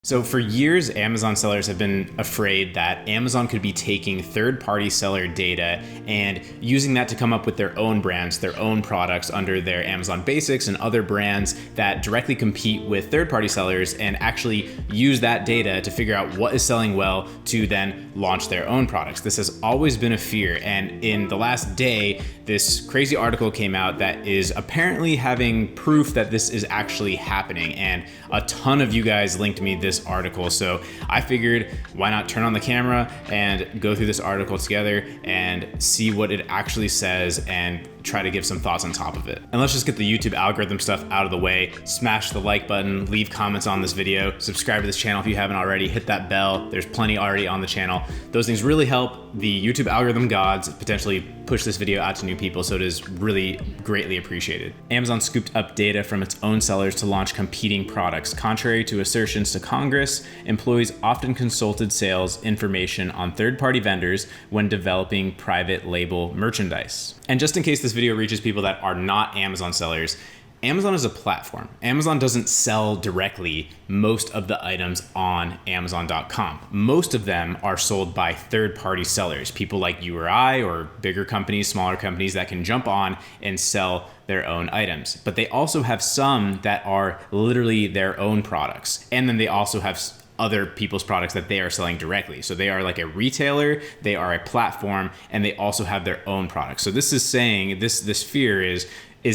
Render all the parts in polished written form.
So for years, Amazon sellers have been afraid that Amazon could be taking third-party seller data and using that to come up with their own brands, their own products under their Amazon Basics and other brands that directly compete with third-party sellers and actually use that data to figure out what is selling well to then launch their own products. This has always been a fear, and in the last day, this crazy article came out that is apparently having proof that this is actually happening, and a ton of you guys linked me this article. So I figured, why not turn on the camera and go through this article together and see what it actually says and try to give some thoughts on top of it. And let's just get the YouTube algorithm stuff out of the way. Smash the like button, leave comments on this video, subscribe to this channel if you haven't already, hit that bell. There's plenty already on the channel. Those things really help the YouTube algorithm gods potentially push this video out to new people, so it is really greatly appreciated. Amazon scooped up data from its own sellers to launch competing products. Contrary to assertions to Congress, employees often consulted sales information on third-party vendors when developing private label merchandise. And just in case this video reaches people that are not Amazon sellers, Amazon is a platform. Amazon doesn't sell directly most of the items on Amazon.com. Most of them are sold by third-party sellers, people like you or I, or bigger companies, smaller companies that can jump on and sell their own items. But they also have some that are literally their own products. And then they also have other people's products that they are selling directly. So they are like a retailer, they are a platform, and they also have their own products. So this is saying, this fear is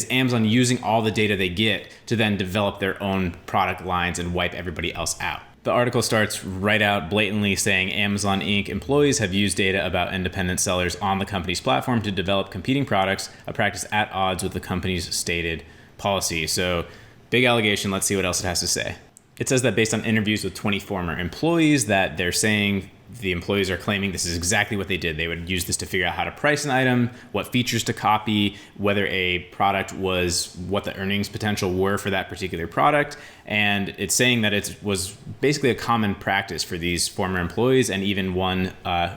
Amazon using all the data they get to then develop their own product lines and wipe everybody else out. The article starts right out blatantly saying Amazon Inc. employees have used data about independent sellers on the company's platform to develop competing products, a practice at odds with the company's stated policy. So big allegation, let's see what else it has to say. It says that based on interviews with 20 former employees that they're saying the employees are claiming this is exactly what they did. They would use this to figure out how to price an item, what features to copy, whether a product was, what the earnings potential were for that particular product. And it's saying that it was basically a common practice for these former employees and even one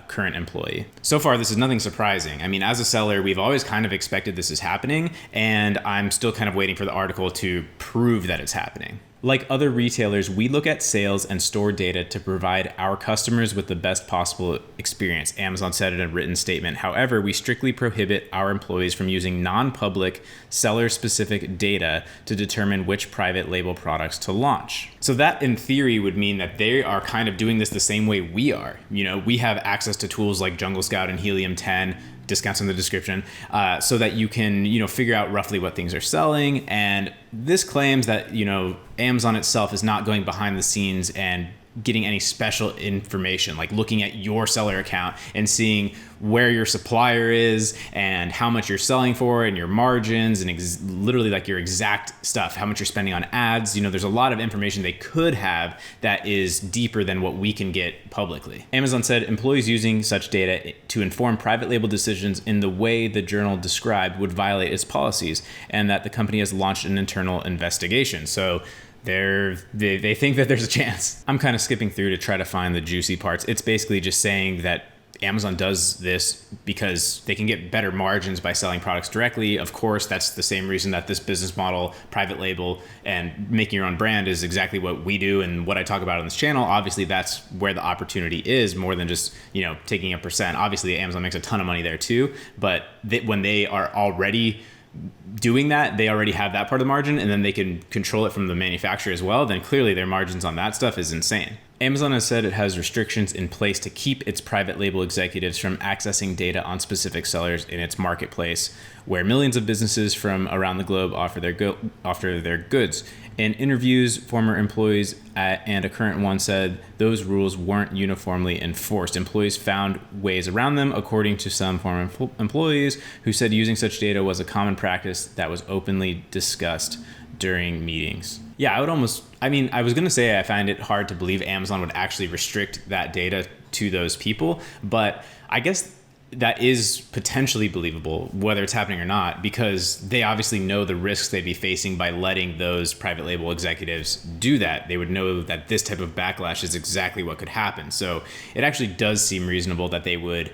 current employee. So far, this is nothing surprising. I mean, as a seller, we've always kind of expected this is happening, and I'm still kind of waiting for the article to prove that it's happening. Like other retailers, we look at sales and store data to provide our customers with the best possible experience, Amazon said in a written statement. However, we strictly prohibit our employees from using non-public, seller-specific data to determine which private label products to launch. So that, in theory, would mean that they are kind of doing this the same way we are. You know, we have access to tools like Jungle Scout and Helium 10, discounts in the description, so that you can, figure out roughly what things are selling. And this claims that, Amazon itself is not going behind the scenes and getting any special information, like looking at your seller account and seeing where your supplier is and how much you're selling for and your margins and literally like your exact stuff, how much you're spending on ads. There's a lot of information they could have that is deeper than what we can get publicly. Amazon said employees using such data to inform private label decisions in the way the journal described would violate its policies, and that the company has launched an internal investigation. So they think that there's a chance. I'm kind of skipping through to try to find the juicy parts. It's basically just saying that Amazon does this because they can get better margins by selling products directly. Of course, that's the same reason that this business model, private label, and making your own brand is exactly what we do and what I talk about on this channel. Obviously, that's where the opportunity is more than just, taking a percent. Obviously, Amazon makes a ton of money there too, but when they are already doing that, they already have that part of the margin, and then they can control it from the manufacturer as well, then clearly their margins on that stuff is insane. Amazon has said it has restrictions in place to keep its private label executives from accessing data on specific sellers in its marketplace, where millions of businesses from around the globe offer their goods. In interviews, former employees and a current one said those rules weren't uniformly enforced. Employees found ways around them, according to some former employees who said using such data was a common practice that was openly discussed during meetings. Yeah, I was going to say I find it hard to believe Amazon would actually restrict that data to those people, but I guess that is potentially believable, whether it's happening or not, because they obviously know the risks they'd be facing by letting those private label executives do that. They would know that this type of backlash is exactly what could happen. So it actually does seem reasonable that they would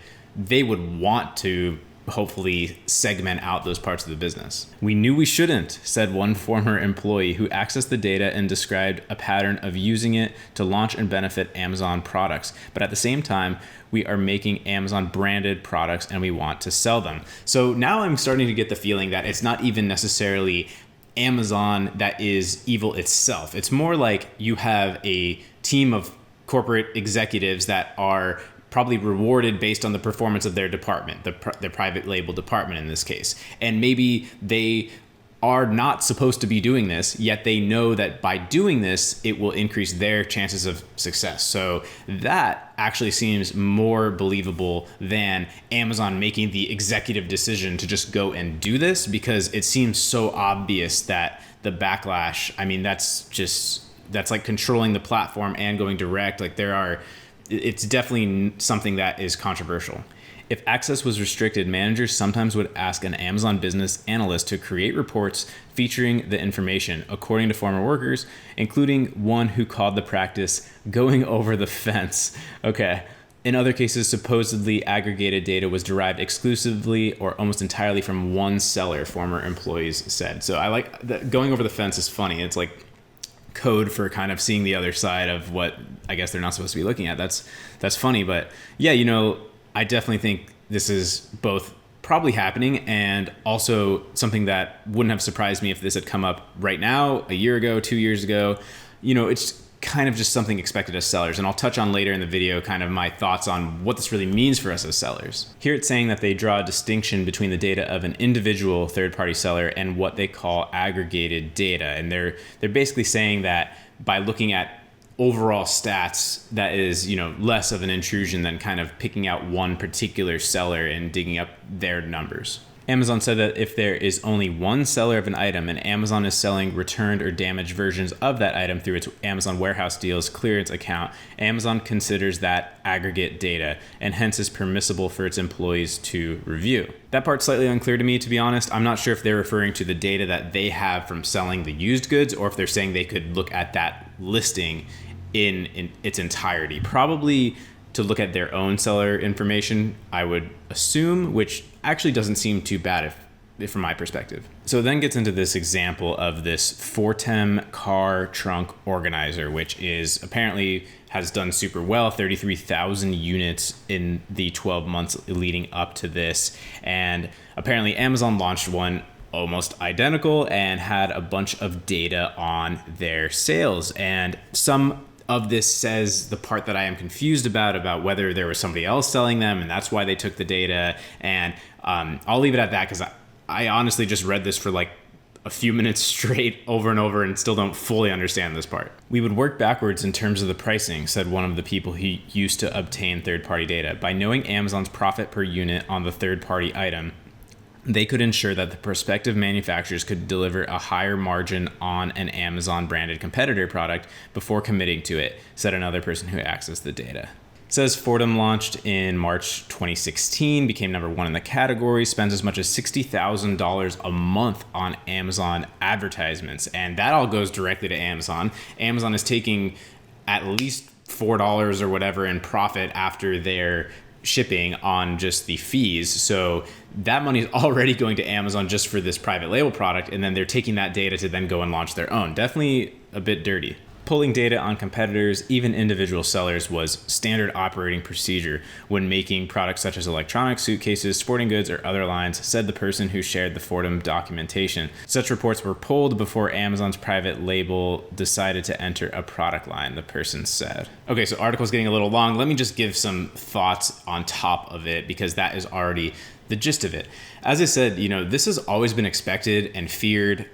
want to hopefully segment out those parts of the business. We knew we shouldn't, said one former employee who accessed the data and described a pattern of using it to launch and benefit Amazon products. But at the same time, we are making Amazon branded products and we want to sell them. So now I'm starting to get the feeling that it's not even necessarily Amazon that is evil itself. It's more like you have a team of corporate executives that are probably rewarded based on the performance of their department, their private label department in this case. And maybe they are not supposed to be doing this, yet they know that by doing this, it will increase their chances of success. So that actually seems more believable than Amazon making the executive decision to just go and do this, because it seems so obvious that the backlash, I mean, that's like controlling the platform and going direct. Like it's definitely something that is controversial. If access was restricted, managers sometimes would ask an Amazon business analyst to create reports featuring the information, according to former workers, including one who called the practice going over the fence. Okay. In other cases, supposedly aggregated data was derived exclusively or almost entirely from one seller, former employees said. So I like that. Going over the fence is funny. It's like code for kind of seeing the other side of what I guess they're not supposed to be looking at. That's funny, but yeah, I definitely think this is both probably happening and also something that wouldn't have surprised me if this had come up right now, a year ago, 2 years ago. It's kind of just something expected as sellers. And I'll touch on later in the video kind of my thoughts on what this really means for us as sellers. Here it's saying that they draw a distinction between the data of an individual third-party seller and what they call aggregated data. And they're basically saying that by looking at overall stats, that is, less of an intrusion than kind of picking out one particular seller and digging up their numbers. Amazon said that if there is only one seller of an item and Amazon is selling returned or damaged versions of that item through its Amazon Warehouse Deals clearance account, Amazon considers that aggregate data and hence is permissible for its employees to review. That part's slightly unclear to me, to be honest. I'm not sure if they're referring to the data that they have from selling the used goods or if they're saying they could look at that listing in its entirety. Probably to look at their own seller information, I would assume, which actually doesn't seem too bad if from my perspective. So it then gets into this example of this Fortem car trunk organizer, which is apparently has done super well, 33,000 units in the 12 months leading up to this. And apparently Amazon launched one almost identical and had a bunch of data on their sales. And some of this says the part that I am confused about whether there was somebody else selling them and that's why they took the data. And I'll leave it at that because I honestly just read this for like a few minutes straight over and over and still don't fully understand this part. We would work backwards in terms of the pricing, said one of the people who used to obtain third-party data. By knowing Amazon's profit per unit on the third-party item, they could ensure that the prospective manufacturers could deliver a higher margin on an Amazon branded competitor product before committing to it, said another person who accessed the data. It says Fortem launched in March 2016, became number one in the category, spends as much as $60,000 a month on Amazon advertisements. And that all goes directly to Amazon. Amazon is taking at least $4 or whatever in profit after their shipping on just the fees. So that money is already going to Amazon just for this private label product. And then they're taking that data to then go and launch their own. Definitely a bit dirty. Pulling data on competitors, even individual sellers, was standard operating procedure when making products such as electronics, suitcases, sporting goods, or other lines, said the person who shared the Fortem documentation. Such reports were pulled before Amazon's private label decided to enter a product line, the person said. Okay, so article's getting a little long. Let me just give some thoughts on top of it because that is already the gist of it. As I said, this has always been expected and feared,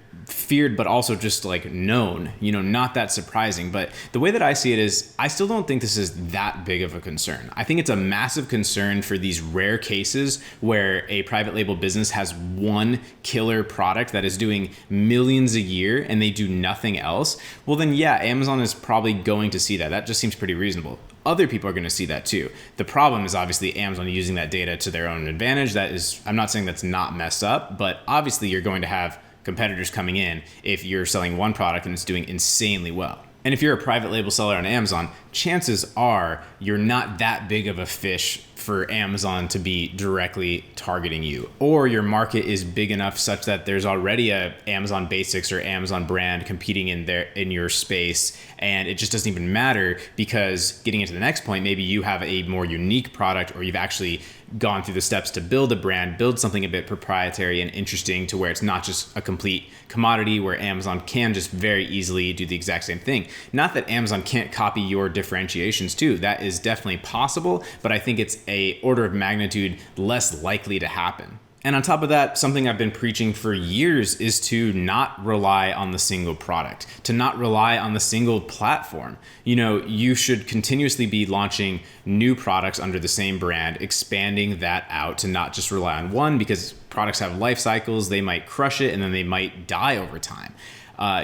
but also just like known, not that surprising. But the way that I see it is I still don't think this is that big of a concern. I think it's a massive concern for these rare cases where a private label business has one killer product that is doing millions a year and they do nothing else. Well, then, yeah, Amazon is probably going to see that. That just seems pretty reasonable. Other people are going to see that too. The problem is obviously Amazon using that data to their own advantage. That is, I'm not saying that's not messed up, but obviously you're going to have competitors coming in if you're selling one product and it's doing insanely well. And if you're a private label seller on Amazon, chances are you're not that big of a fish for Amazon to be directly targeting you, or your market is big enough such that there's already a Amazon Basics or Amazon brand competing in your space, and it just doesn't even matter, because getting into the next point, maybe you have a more unique product, or you've actually gone through the steps to build a brand, build something a bit proprietary and interesting to where it's not just a complete commodity where Amazon can just very easily do the exact same thing. Not that Amazon can't copy your differentiations too. That is definitely possible, but I think it's a order of magnitude less likely to happen. And on top of that, something I've been preaching for years is to not rely on the single product, to not rely on the single platform. You should continuously be launching new products under the same brand, expanding that out to not just rely on one, because products have life cycles. They might crush it and then they might die over time.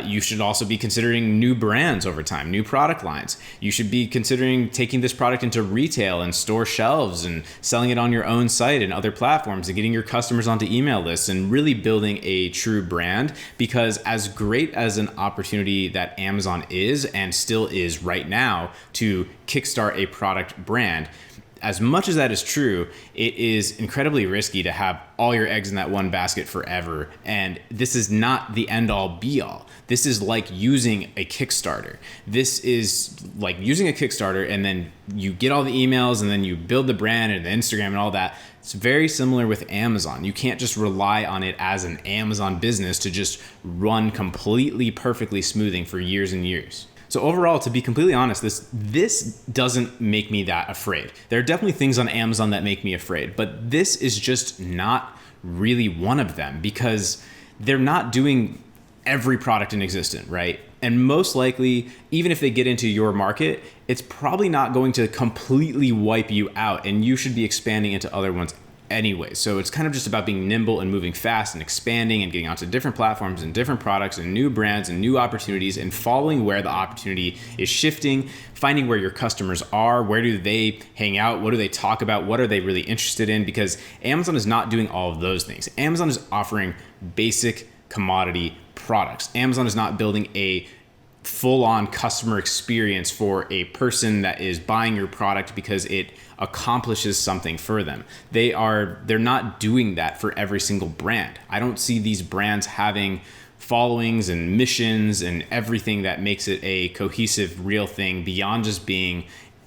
You should also be considering new brands over time, new product lines. You should be considering taking this product into retail and store shelves and selling it on your own site and other platforms and getting your customers onto email lists and really building a true brand. Because as great as an opportunity that Amazon is and still is right now to kickstart a product brand, as much as that is true, it is incredibly risky to have all your eggs in that one basket forever. And this is not the end all be all. This is like using a Kickstarter. This is like using a Kickstarter, and then you get all the emails and then you build the brand and the Instagram and all that. It's very similar with Amazon. You can't just rely on it as an Amazon business to just run completely perfectly smoothing for years and years. So overall, to be completely honest, this doesn't make me that afraid. There are definitely things on Amazon that make me afraid, but this is just not really one of them, because they're not doing every product in existence, right? And most likely, even if they get into your market, it's probably not going to completely wipe you out, and you should be expanding into other ones anyway. So it's kind of just about being nimble and moving fast and expanding and getting onto different platforms and different products and new brands and new opportunities, and following where the opportunity is shifting, finding where your customers are, where do they hang out, what do they talk about, what are they really interested in, because Amazon is not doing all of those things. Amazon is offering basic commodity products. Amazon is not building a full-on customer experience for a person that is buying your product because it accomplishes something for them. They're not doing that for every single brand. I don't see these brands having followings and missions and everything that makes it a cohesive, real thing beyond just being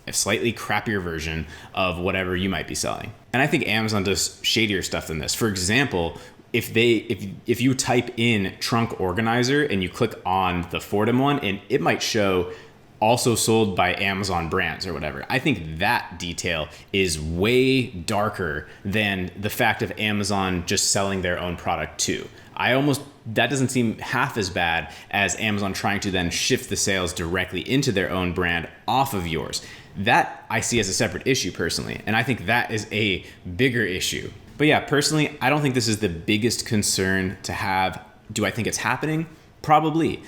a slightly crappier version of whatever you might be selling. And I think Amazon does shadier stuff than this. For example, if you type in trunk organizer and you click on the Fordham one, and it might show also sold by Amazon brands or whatever. I think that detail is way darker than the fact of Amazon just selling their own product too. That doesn't seem half as bad as Amazon trying to then shift the sales directly into their own brand off of yours. That I see as a separate issue personally, and I think that is a bigger issue. But yeah, personally, I don't think this is the biggest concern to have. Do I think it's happening? Probably.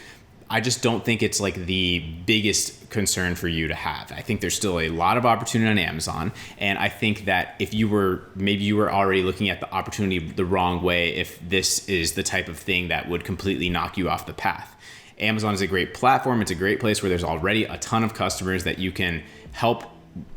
I just don't think it's like the biggest concern for you to have. I think there's still a lot of opportunity on Amazon. And I think that if you were already looking at the opportunity the wrong way, if this is the type of thing that would completely knock you off the path. Amazon is a great platform. It's a great place where there's already a ton of customers that you can help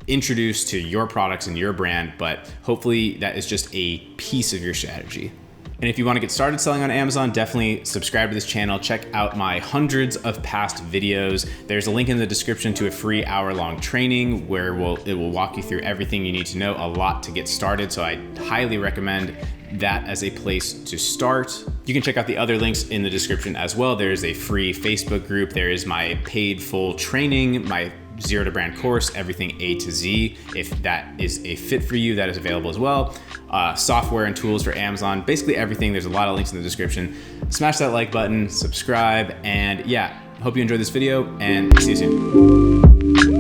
introduce to your products and your brand, but hopefully that is just a piece of your strategy. And if you want to get started selling on Amazon, definitely subscribe to this channel. Check out my hundreds of past videos. There's a link in the description to a free hour-long training where it will walk you through everything you need to know, a lot to get started. So I highly recommend that as a place to start. You can check out the other links in the description as well. There's a free Facebook group. There is my paid full training, my Zero to Brand course, everything A to Z. If that is a fit for you, that is available as well. Software and tools for Amazon, basically everything. There's a lot of links in the description. Smash that like button, subscribe, and yeah, hope you enjoyed this video, and see you soon.